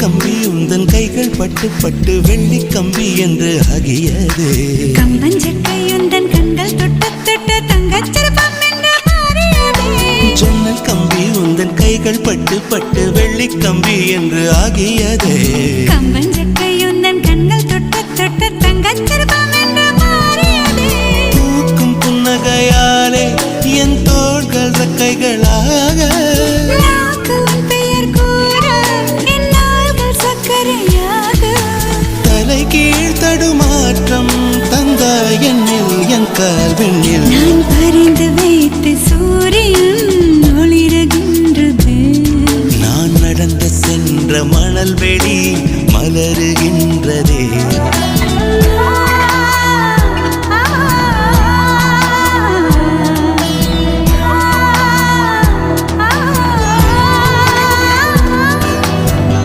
கம்பி உந்தன் கைகள் பட்டு பட்டு வெள்ளி கம்பி என்று ஆகியது. கம்பஞ்சக்கை உந்தன் கண்கள் தொட்டு தொட்டு தங்கச்சிற்பம் என்று மாறியது. ஜன்னல் கம்பி உந்தன் கைகள் பட்டு பட்டு வெள்ளி கம்பி என்று ஆகியது. கம்பஞ்சக்கை உந்தன் கண்கள் தொட்டு தொட்டு தங்கச்சிற்பம் என்று மாறியது. பூக்கும் புன்னகையாலே என் தோள்கள் ரெக்கைகளாக தலை கீழ் தடுமாற்றம் தந்த என்னில் என் கால்வெண்ணில் நான் பறிந்து வைத்து சூரியன் ஒளிருகின்றது. நான் நடந்து சென்ற மணல் வெளி மலருகின்றதே.